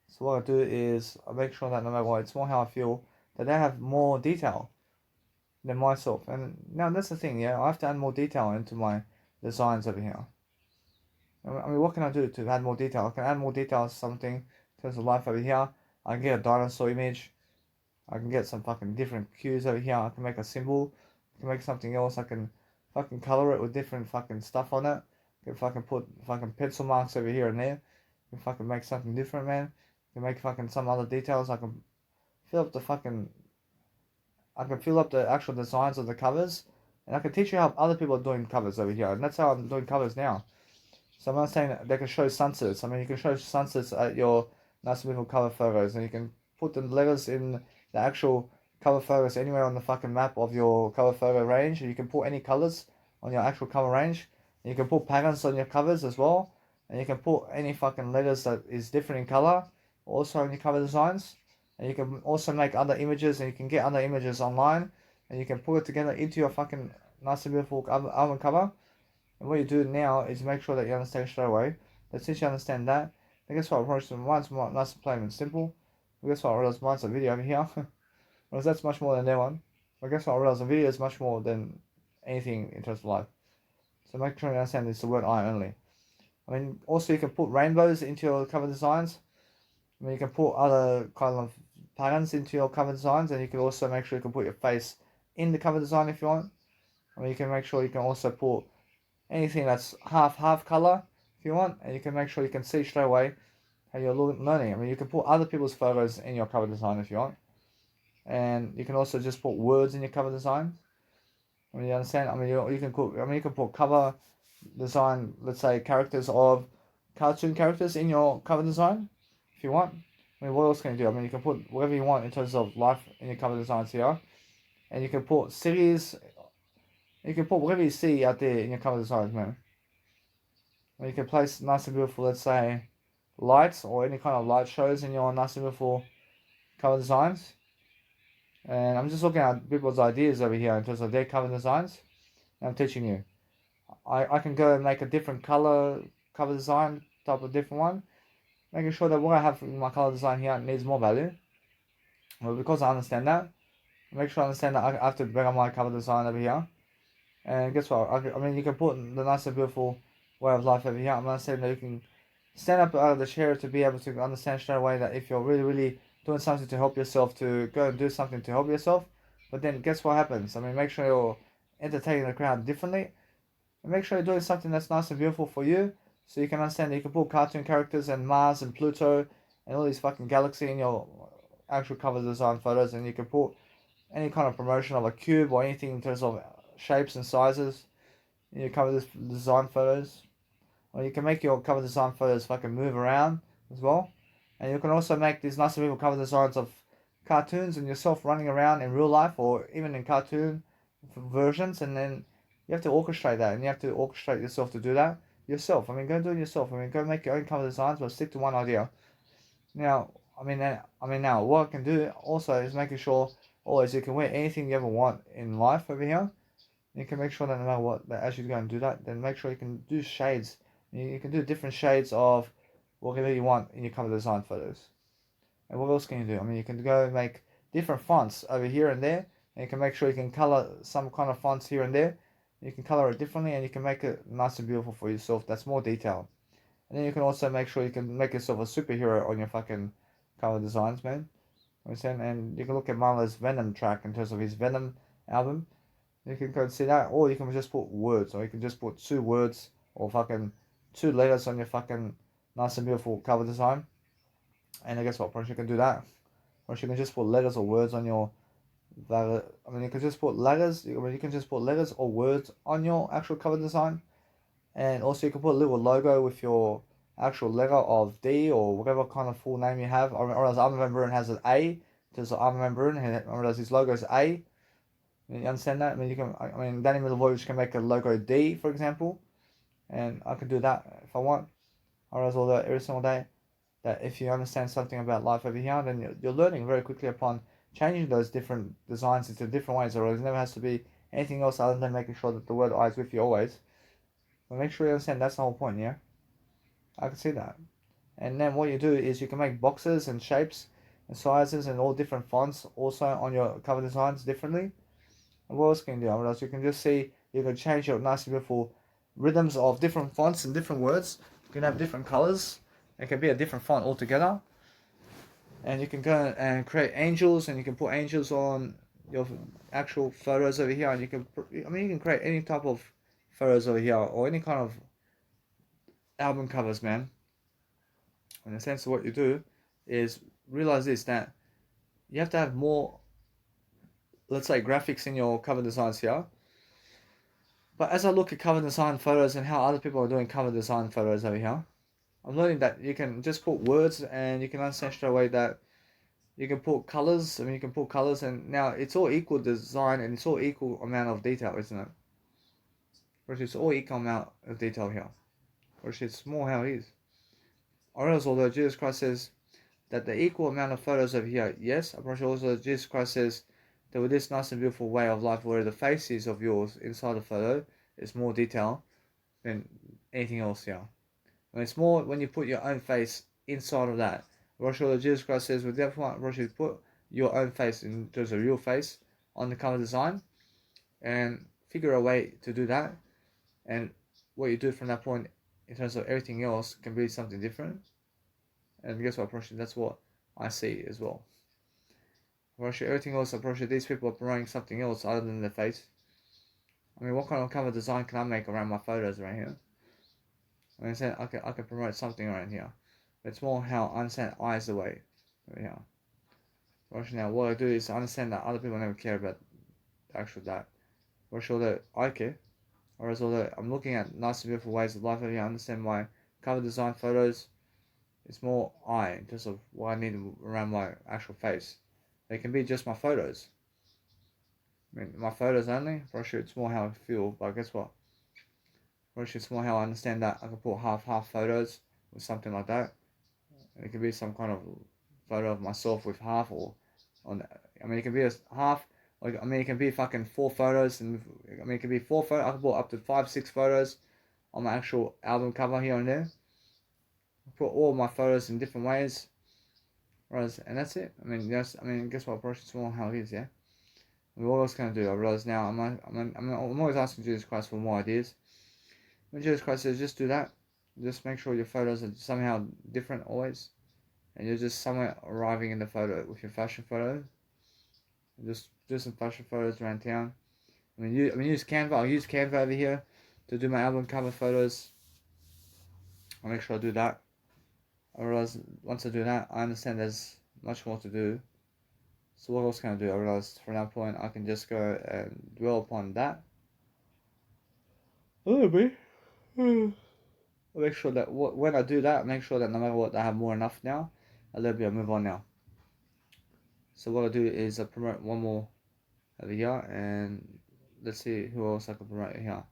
So what I do is I make sure that no matter what, it's more how I feel that they have more detail than myself. And now that's the thing, yeah. I have to add more detail into my designs over here. I mean, what can I do to add more detail? I can add more detail to something in terms of life over here. I can get a dinosaur image. I can get some fucking different cues over here. I can make a symbol. I can make something else. I can fucking color it with different fucking stuff on it. I can fucking put fucking pencil marks over here and there. I can fucking make something different, man. I can make fucking some other details. I can fill up the fucking. I can fill up the actual designs of the covers, and I can teach you how other people are doing covers over here. And that's how I'm doing covers now. So I'm not saying that they can show sunsets. I mean, you can show sunsets at your nice beautiful cover photos, and you can put the letters in the actual cover photos anywhere on the fucking map of your cover photo range. And you can put any colors on your actual cover range. And you can put patterns on your covers as well. And you can put any fucking letters that is different in color also on your cover designs. And you can also make other images, and you can get other images online, and you can put it together into your fucking nice and beautiful album cover. And what you do now is make sure that you understand straight away that since you understand that, then guess what? Mine's more nice and plain and simple. But guess what? I realize mine's a video over here. Whereas that's much more than their one. But guess what? I realize a video is much more than anything in terms of life. So make sure you understand it's the word I only. I mean, also you can put rainbows into your cover designs. I mean, you can put other kind of patterns into your cover designs, and you can also make sure you can put your face in the cover design if you want. I mean, you can make sure you can also put anything that's half color if you want, and you can make sure you can see straight away how you're learning. I mean, you can put other people's photos in your cover design if you want, and you can also just put words in your cover design. I mean, you understand? I mean, you can put. I mean, you can put cover design. Let's say characters of cartoon characters in your cover design if you want. I mean, what else can you do? I mean, you can put whatever you want in terms of life in your cover designs here, and you can put cities. You can put whatever you see out there in your cover designs, man. And you can place nice and beautiful, let's say, lights or any kind of light shows in your nice and beautiful cover designs. And I'm just looking at people's ideas over here in terms of their cover designs. And I'm teaching you. I can go and make a different color cover design, type of different one. Making sure that what I have in my color design here needs more value. Well, because I understand that, I make sure I understand that I have to better my cover design over here. And guess what? I mean, you can put the nice and beautiful way of life over here. I'm not saying that you can stand up out of the chair to be able to understand straight away that if you're really, really doing something to help yourself, to go and do something to help yourself. But then guess what happens? I mean, make sure you're entertaining the crowd differently. And make sure you're doing something that's nice and beautiful for you. So you can understand that you can put cartoon characters and Mars and Pluto and all these fucking galaxy in your actual cover design photos. And you can put any kind of promotion of a cube or anything in terms of shapes and sizes in your cover design photos. Or you can make your cover design photos fucking move around as well. And you can also make these nice and beautiful cover designs of cartoons and yourself running around in real life or even in cartoon versions. And then you have to orchestrate that, and you have to orchestrate yourself to do that yourself. I mean, go do it yourself. I mean, go make your own cover designs, but stick to one idea. Now, now what I can do also is making sure always you can wear anything you ever want in life over here. You can make sure that no matter what, that as you go and do that, then make sure you can do shades. You can do different shades of whatever you want in your cover design photos. And what else can you do? I mean, you can go and make different fonts over here and there. And you can make sure you can color some kind of fonts here and there. You can color it differently, and you can make it nice and beautiful for yourself. That's more detailed. And then you can also make sure you can make yourself a superhero on your fucking cover designs, man. Understand? And you can look at Marlo's Venom track in terms of his Venom album. You can go and see that, or you can just put words, or you can just put 2 words or fucking 2 letters on your fucking nice and beautiful cover design. And I guess what, perhaps you can do that. Or you can just put letters or words on your I mean, you can just put letters. You can just put letters or words on your actual cover design, and also you can put a little logo with your actual letter of D or whatever kind of full name you have. Or else Armin van Buuren has an A, just Armin van Buuren, or else his logo is A. You understand that? I mean, Danny Milivojevic can make a logo D, for example, and I can do that if I want. Or else, although every single day, that if you understand something about life over here, then you're learning very quickly upon changing those different designs into different ways. Or it never has to be anything else other than making sure that the word I is with you always. But make sure you understand that's the whole point, yeah? I can see that. And then what you do is you can make boxes and shapes and sizes and all different fonts also on your cover designs differently. And what else can you do? What else? You can just see, you can change your nice beautiful rhythms of different fonts and different words. You can have different colors. It can be a different font altogether. And you can go and create angels, and you can put angels on your actual photos over here. And you can, you can create any type of photos over here or any kind of album covers, man. In a sense, what you do is realize this, that you have to have more, let's say, graphics in your cover designs here. But as I look at cover design photos and how other people are doing cover design photos over here, I'm learning that you can just put words and you can understand straight away that you can put colors. I mean, you can put colors, and now it's all equal design and it's all equal amount of detail, isn't it? Which is all equal amount of detail here, which is more how it is. Or else, although Jesus Christ says that the equal amount of photos over here, yes, I'm pretty sure also Jesus Christ says that with this nice and beautiful way of life where the face is of yours inside the photo is more detail than anything else here. And it's more when you put your own face inside of that. Roshua Jesus Christ says with that one, Roshua, put your own face in terms of real face on the cover design and figure a way to do that. And what you do from that point in terms of everything else can be something different. And guess what, Roshua, that's what I see as well. Roshua, everything else, Roshua, these people are promoting something else other than their face. I mean, what kind of cover design can I make around my photos right here? I mean, I can promote something around here. It's more how I understand I is the way. Yeah. Right now, what I do is I understand that other people never care about the actual that. Or sure that I care. Whereas although I'm looking at nice and beautiful ways of life over here, I understand my cover design photos. It's more I in terms of what I need around my actual face. They can be just my photos. I mean, my photos only. For sure, it's more how I feel. But guess what? For sure, it's more how I understand that I can put half photos or something like that. It could be some kind of photo of myself with half or on. I mean, it can be a half. Like I mean, it can be fucking 4 photos, and I mean, it can be 4 photos. I can put up to 5, 6 photos on my actual album cover here and there. I put all my photos in different ways, whereas, and that's it. I mean, yes. I mean, guess what? Approach it's more how it is, yeah. I mean, what else can I do? I realize now I'm always asking Jesus Christ for more ideas. When Jesus Christ says, just do that. Just make sure your photos are somehow different always. And you're just somewhere arriving in the photo with your fashion photos. Just do some fashion photos around town. I mean, use Canva. I'll use Canva over here to do my album cover photos. I'll make sure I do that. I realize once I do that, I understand there's much more to do. So what else can I do? I realize from that point I can just go and dwell upon that a little bit. I'll make sure that when I do that, make sure that no matter what, I have more enough now. A little bit, I'll move on now. So what I do is I promote one more over here, and let's see who else I can promote here.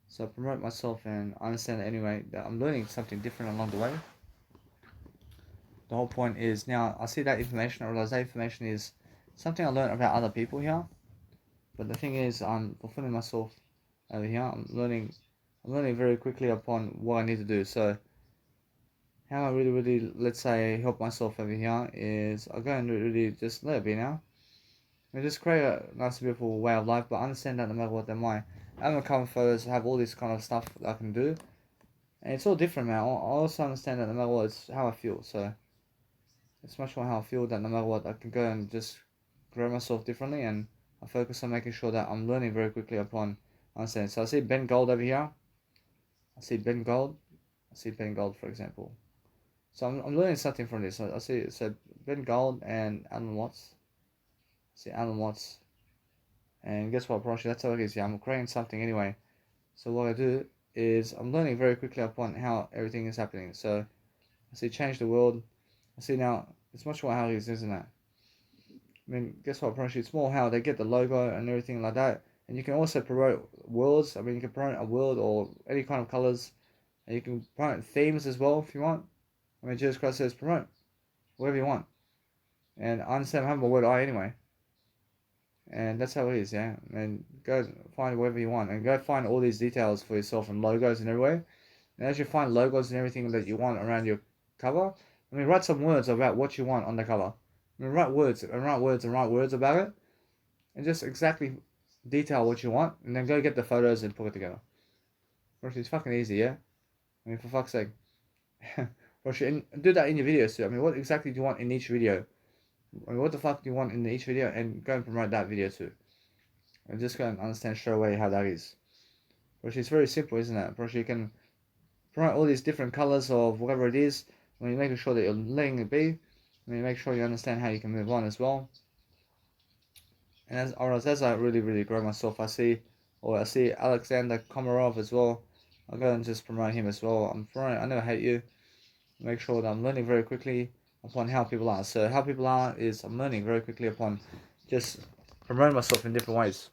So I promote myself, and I understand anyway that I'm learning something different along the way. The whole point is now I see that information, I realize that information is something I learned about other people here. But the thing is, I'm fulfilling myself over here. I'm learning very quickly upon what I need to do. So how I really, let's say, help myself over here is I go and really just let it be now. I just create a nice, beautiful way of life, but I understand that no matter what, my album cover photos have all this kind of stuff that I can do. And it's all different, man. I also understand that no matter what, it's how I feel. So it's much more how I feel that no matter what, I can go and just grow myself differently, and I focus on making sure that I'm learning very quickly upon understanding. So I see Ben Gold over here. I see Ben Gold. I see Ben Gold, for example. So I'm learning something from this. I see so Ben Gold and Alan Watts. See Alan Watts. And guess what, Broshy? That's how it is. Yeah, I'm creating something anyway. So what I do is I'm learning very quickly upon how everything is happening. So I see change the world. I see now it's much more how it is, isn't it? I mean, guess what? Pretty much it's more how they get the logo and everything like that. And you can also promote worlds. I mean, you can promote a world or any kind of colors. And you can promote themes as well if you want. I mean, Jesus Christ says promote whatever you want. And I understand I have my word eye anyway. And that's how it is, yeah. And go find whatever you want. And go find all these details for yourself and logos and everywhere. And as you find logos and everything that you want around your cover, I mean, write some words about what you want on the cover. I mean, write words about it. And just exactly detail what you want. And then go get the photos and put it together. Which is fucking easy, yeah? I mean, for fuck's sake. And do that in your videos too. I mean, what exactly do you want in each video? I mean, what the fuck do you want in each video? And go and promote that video too. And just go and understand straight away how that is. Which is very simple, isn't it? Which you can promote all these different colors of whatever it is. I mean, making sure that you're letting it be. I mean, make sure you understand how you can move on as well. And as I really grow myself, I see Alexander Komarov as well. I'll go and just promote him as well. I never hate you. Make sure that I'm learning very quickly upon how people are. So how people are is I'm learning very quickly upon just promoting myself in different ways.